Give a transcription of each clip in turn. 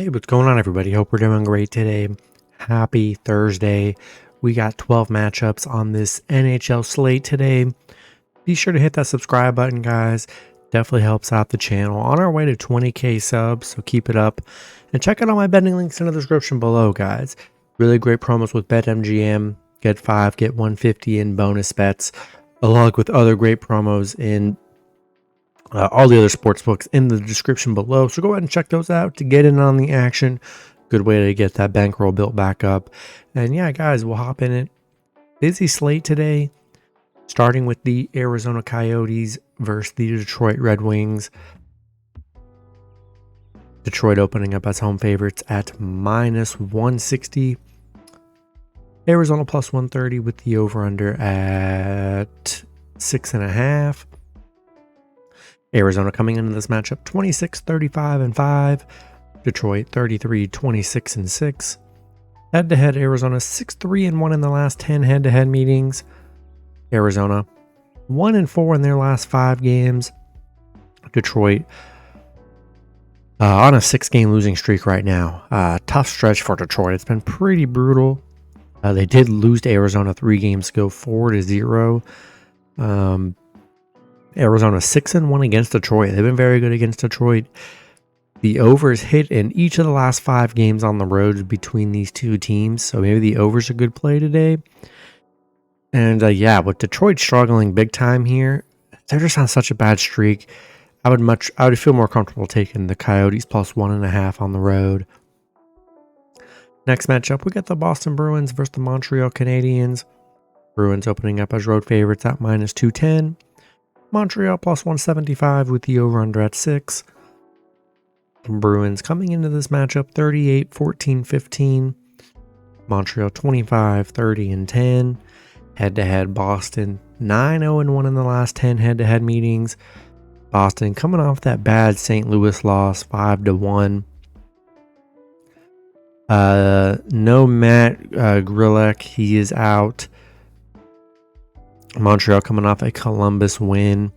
Hey, what's going on, everybody? Hope we're doing great today. Happy Thursday. We got 12 matchups on this NHL slate today. Be sure to hit that subscribe button, guys. Definitely helps out the channel. On our way to 20K subs, so keep it up. And check out all my betting links in the description below, guys. Really great promos with BetMGM. Get 5, get 150 in bonus bets, along with other great promos in all the other sports books in the description below. So go ahead and check those out to get in on the action. Good way to get that bankroll built back up. And yeah, guys, we'll hop in it. Busy slate today, starting with the Arizona Coyotes versus the Detroit Red Wings. Detroit opening up as home favorites at minus 160. Arizona plus 130 with the over-under at 6.5. Arizona coming into this matchup 26-35-5. Detroit 33-26-6. Head-to-head, Arizona 6-3-1 in the last 10 head-to-head meetings. Arizona 1-4 in their last 5 games. Detroit on a 6-game losing streak right now. Tough stretch for Detroit. It's been pretty brutal. They did lose to Arizona 3 games ago, 4-0. Arizona 6-1 against Detroit. They've been very good against Detroit. The overs hit in each of the last 5 games on the road between these two teams, so maybe the overs a good play today. And yeah, with Detroit struggling big time here, they're just on such a bad streak. I would feel more comfortable taking the Coyotes plus 1.5 on the road. Next matchup, we got the Boston Bruins versus the Montreal Canadiens. Bruins opening up as road favorites at minus 210. Montreal plus 175 with the over-under at 6. Bruins coming into this matchup 38-14-15. Montreal 25-30-10. Head-to-head, Boston 9-0-1 in the last 10 head-to-head meetings. Boston coming off that bad St. Louis loss 5-1. No Matt Grillek, he is out. Montreal coming off a Columbus win.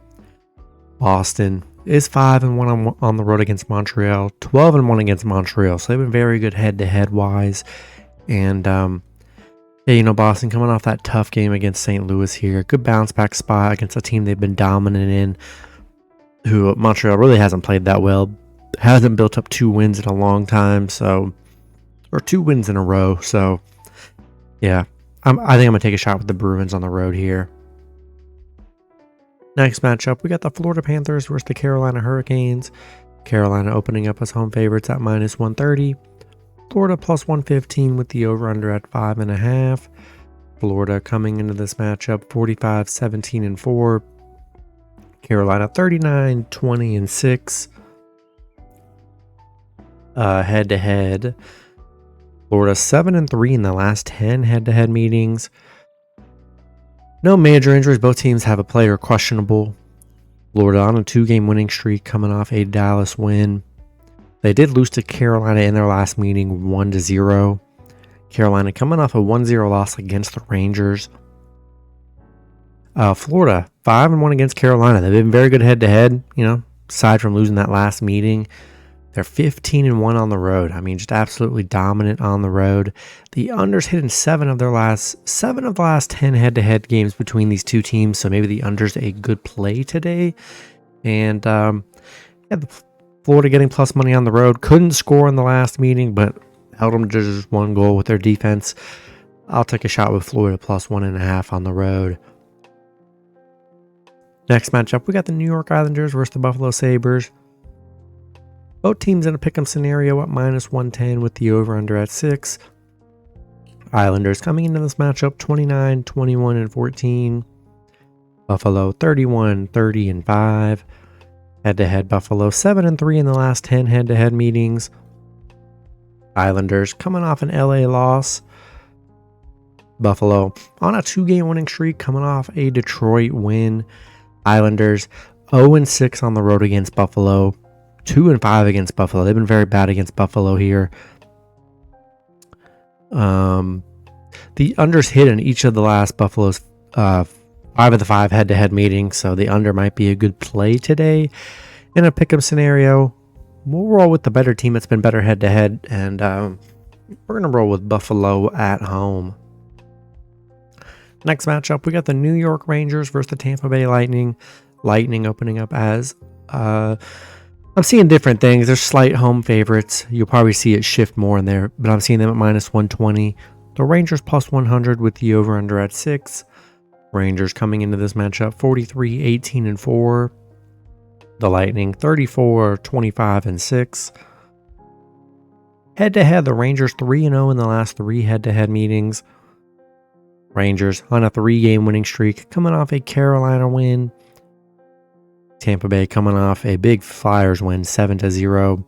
Boston is 5-1 on the road against Montreal, 12-1 against Montreal. So they've been very good head-to-head wise. And yeah, Boston coming off that tough game against St. Louis here. Good bounce back spot against a team they've been dominant in, who Montreal really hasn't played that well. Hasn't built up 2 wins in a long time, or 2 wins in a row. So yeah, I think I'm gonna take a shot with the Bruins on the road here. Next matchup, we got the Florida Panthers versus the Carolina Hurricanes. Carolina opening up as home favorites at minus 130. Florida plus 115 with the over-under at 5.5. Florida coming into this matchup 45-17-4. Carolina 39-20-6. Head-to-head, Florida 7-3 in the last 10 head-to-head meetings. No major injuries. Both teams have a player questionable. Florida on a 2-game winning streak coming off a Dallas win. They did lose to Carolina in their last meeting 1-0. Carolina coming off a 1-0 loss against the Rangers. Florida 5-1 against Carolina. They've been very good head-to-head, aside from losing that last meeting. They're 15-1 on the road. I mean, just absolutely dominant on the road. The unders hit in 7 of the last 10 head-to-head games between these two teams. So maybe the unders a good play today. And yeah, the Florida getting plus money on the road. Couldn't score in the last meeting, but held them to just 1 goal with their defense. I'll take a shot with Florida plus 1.5 on the road. Next matchup, we got the New York Islanders versus the Buffalo Sabres. Both teams in a pick'em scenario at minus 110 with the over-under at 6. Islanders coming into this matchup 29-21-14. Buffalo 31-30-5. Head-to-head, Buffalo 7-3 in the last 10 head-to-head meetings. Islanders coming off an LA loss. Buffalo on a 2-game winning streak coming off a Detroit win. Islanders 0-6 on the road against Buffalo. 2-5 against Buffalo. They've been very bad against Buffalo here. The unders hit in each of the last Buffalo's 5 of the 5 head-to-head meetings, so the under might be a good play today. In a pick'em scenario, we'll roll with the better team that's been better head-to-head, and we're going to roll with Buffalo at home. Next matchup, we got the New York Rangers versus the Tampa Bay Lightning. Lightning opening up as... I'm seeing different things. There's slight home favorites. You'll probably see it shift more in there, but I'm seeing them at minus 120. The Rangers plus 100 with the over-under at 6. Rangers coming into this matchup 43, 18, and 4. The Lightning 34, 25, and 6. Head-to-head, the Rangers 3-0 in the last 3 head-to-head meetings. Rangers on a 3-game winning streak, coming off a Carolina win. Tampa Bay coming off a big Flyers win, 7-0.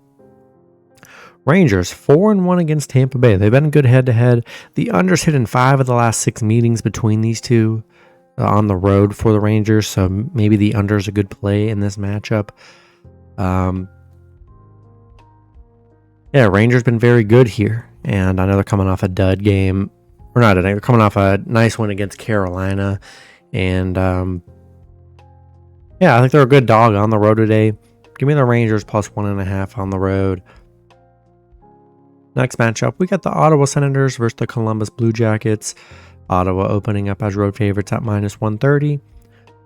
Rangers 4-1 against Tampa Bay. They've been good head-to-head. The under's hit in 5 of the last 6 meetings between these two on the road for the Rangers, so maybe the under's a good play in this matchup. Rangers been very good here, and I know they're coming off a dud game. Or not, they're coming off a nice win against Carolina. And, I think they're a good dog on the road today. Give me the Rangers plus 1.5 on the road. Next matchup, we got the Ottawa Senators versus the Columbus Blue Jackets. Ottawa opening up as road favorites at minus 130.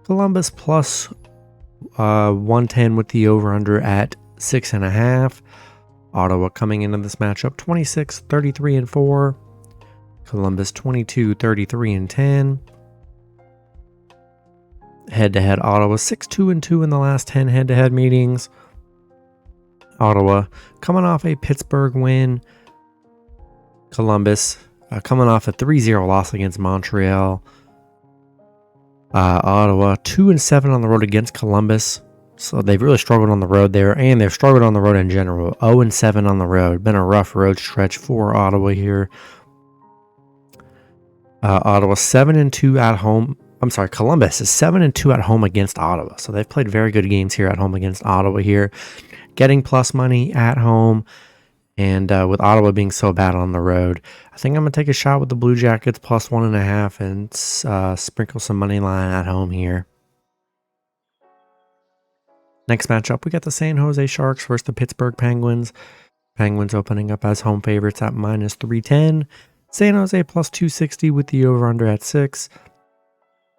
Columbus plus 110 with the over-under at 6.5. Ottawa coming into this matchup 26, 33, and 4. Columbus 22, 33, and 10. Head-to-head, Ottawa 6-2 and 2 in the last 10 head-to-head meetings. Ottawa coming off a Pittsburgh win. Columbus coming off a 3-0 loss against Montreal. Ottawa 2-7 on the road against Columbus. So they've really struggled on the road there, and they've struggled on the road in general. 0-7 on the road. Been a rough road stretch for Ottawa here. Ottawa 7-2 at home. I'm sorry, Columbus is 7-2 at home against Ottawa. So they've played very good games here at home against Ottawa here. Getting plus money at home. And with Ottawa being so bad on the road, I think I'm going to take a shot with the Blue Jackets plus 1.5 and sprinkle some money line at home here. Next matchup, we got the San Jose Sharks versus the Pittsburgh Penguins. Penguins opening up as home favorites at minus 310. San Jose plus 260 with the over-under at 6.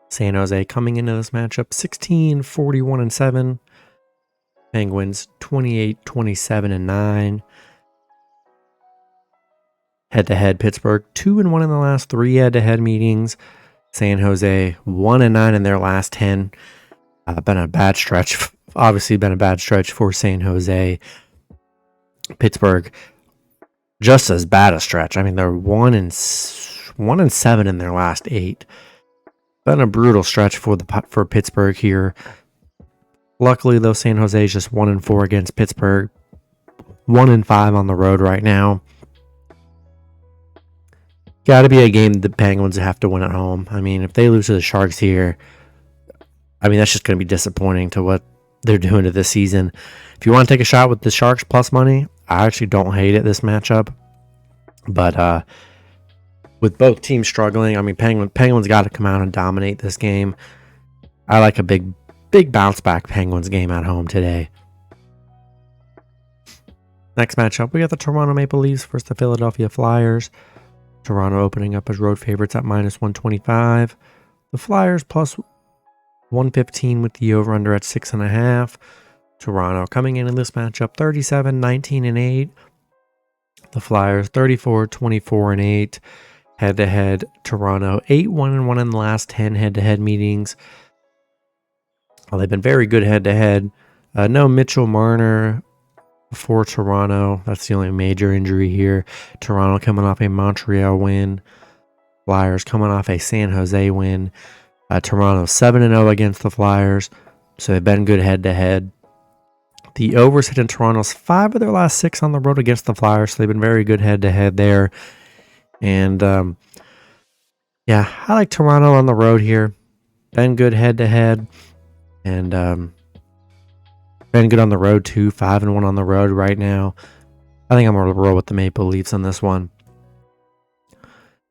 San Jose coming into this matchup 16, 41, and 7. Penguins 28, 27, and 9. Head-to-head, Pittsburgh 2-1 in the last 3 head-to-head meetings. San Jose 1-9 in their last 10. Been a bad stretch. Obviously been a bad stretch for San Jose. Pittsburgh, just as bad a stretch. I mean, they're 1-7 in their last 8. Been a brutal stretch for Pittsburgh here. Luckily, though, San Jose is just 1-4 against Pittsburgh. 1-5 on the road right now. Got to be a game the Penguins have to win at home. I mean, if they lose to the Sharks here, I mean, that's just going to be disappointing to what they're doing to this season. If you want to take a shot with the Sharks plus money, I actually don't hate it, this matchup. But with both teams struggling, I mean, Penguins got to come out and dominate this game. I like a big bounce back Penguins game at home today. Next matchup, we got the Toronto Maple Leafs versus the Philadelphia Flyers. Toronto opening up as road favorites at minus 125. The Flyers plus 115 with the over-under at 6.5. Toronto coming in this matchup 37, 19, and 8. The Flyers 34, 24, and 8. Head-to-head, Toronto 8-1-1 in the last 10 head-to-head meetings. Well, they've been very good head-to-head. No Mitchell Marner for Toronto. That's the only major injury here. Toronto coming off a Montreal win. Flyers coming off a San Jose win. Toronto 7-0 against the Flyers. So they've been good head-to-head. The overs hit in Toronto's 5 of their last 6 on the road against the Flyers. So they've been very good head-to-head there. And I like Toronto on the road here. Been good head-to-head. And been good on the road too. 5-1 on the road right now. I think I'm going to roll with the Maple Leafs on this one.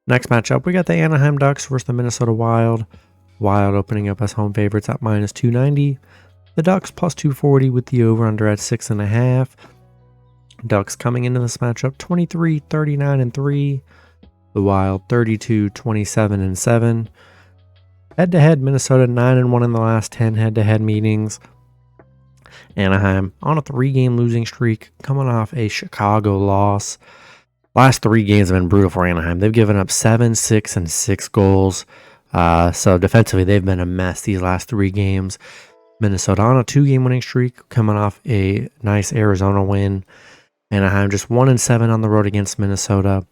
Next matchup, we got the Anaheim Ducks versus the Minnesota Wild. Wild opening up as home favorites at minus 290. The Ducks plus 240 with the over-under at 6.5. Ducks coming into this matchup 23, 39, and 3. The Wild 32, 27, and 7. Head-to-head, Minnesota 9-1 in the last 10 head-to-head meetings. Anaheim on a 3-game losing streak, coming off a Chicago loss. Last 3 games have been brutal for Anaheim. They've given up 7, 6, and 6 goals. So defensively, they've been a mess these last 3 games. Minnesota on a 2-game winning streak, coming off a nice Arizona win. Anaheim just 1-7 on the road against Minnesota.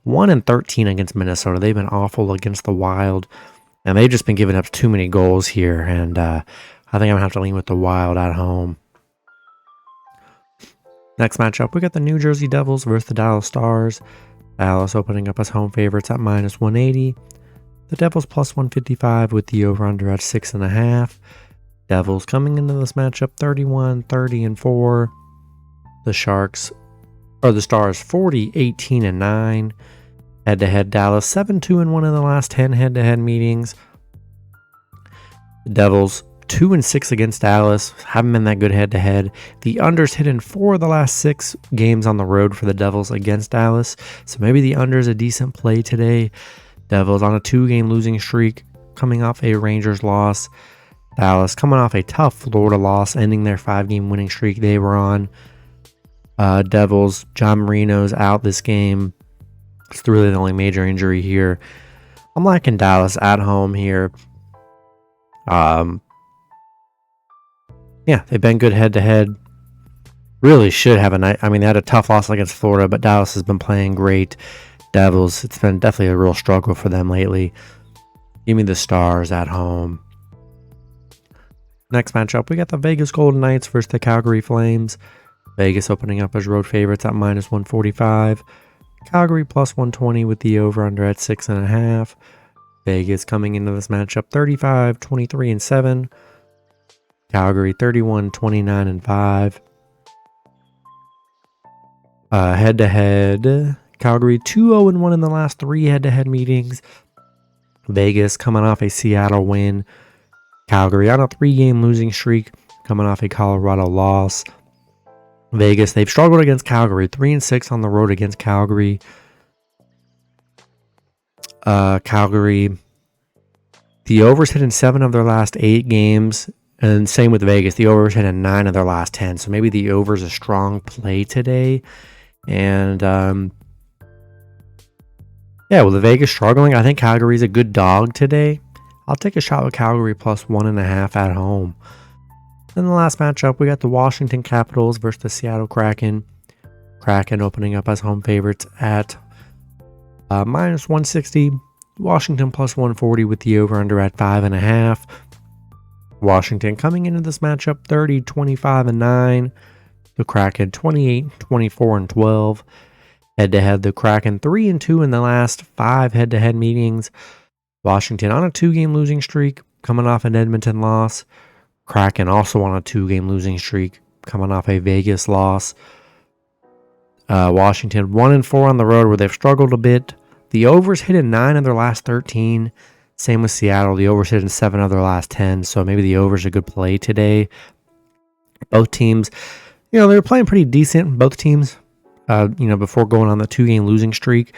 1-13 against Minnesota. They've been awful against the Wild. And they've just been giving up too many goals here. And I think I'm going to have to lean with the Wild at home. Next matchup, we got the New Jersey Devils versus the Dallas Stars. Dallas opening up as home favorites at -180. The Devils +155 with the over-under at 6.5. Devils coming into this matchup 31, 30, and 4. The Stars 40, 18, and 9. Head-to-head Dallas 7-2-1 in the last 10 head-to-head meetings. The Devils 2-6 against Dallas, haven't been that good head-to-head. The unders hit in 4 of the last 6 games on the road for the Devils against Dallas, so maybe the under is a decent play today. Devils on a 2-game losing streak, coming off a Rangers loss. Dallas coming off a tough Florida loss, ending their 5-game winning streak they were on. Devils, John Marino's out this game. It's really the only major injury here. I'm liking Dallas at home here. Yeah, they've been good head-to-head. Really should have a night. I mean, they had a tough loss against Florida, but Dallas has been playing great. Devils, it's been definitely a real struggle for them lately. Give me the Stars at home. Next matchup, we got the Vegas Golden Knights versus the Calgary Flames. Vegas opening up as road favorites at -145. Calgary +120 with the over-under at 6.5. Vegas coming into this matchup 35, 23, and 7. Calgary 31, 29, and 5. Head-to-head, Calgary 2-0-1 in the last 3 head-to-head meetings. Vegas coming off a Seattle win. Calgary on a 3-game losing streak, coming off a Colorado loss. Vegas, they've struggled against Calgary, 3-6 on the road against Calgary. Calgary, the overs hit in 7 of their last 8 games, and same with Vegas. The overs hit in 9 of their last 10, so maybe the over is a strong play today. And yeah, with the Vegas struggling, I think Calgary's a good dog today. I'll take a shot with Calgary +1.5 at home. Then the last matchup, we got the Washington Capitals versus the Seattle Kraken. Kraken opening up as home favorites at -160. Washington +140 with the over-under at 5.5. Washington coming into this matchup 30, 25, and 9. The Kraken 28, 24, and 12. Head-to-head, the Kraken 3-2 in the last 5 head-to-head meetings. Washington on a 2-game losing streak, coming off an Edmonton loss. Kraken also on a 2-game losing streak, coming off a Vegas loss. Washington 1-4 on the road where they've struggled a bit. The overs hit in 9 of their last 13. Same with Seattle. The overs hit in 7 of their last 10. So maybe the overs are a good play today. Both teams, they were playing pretty decent. Both teams, before going on the 2-game losing streak.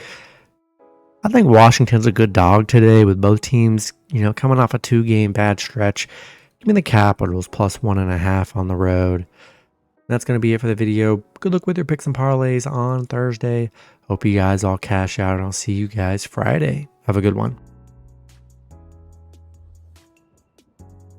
I think Washington's a good dog today with both teams, coming off a 2-game bad stretch. Give me the Capitals +1.5 on the road. That's going to be it for the video. Good luck with your picks and parlays on Thursday. Hope you guys all cash out, and I'll see you guys Friday. Have a good one.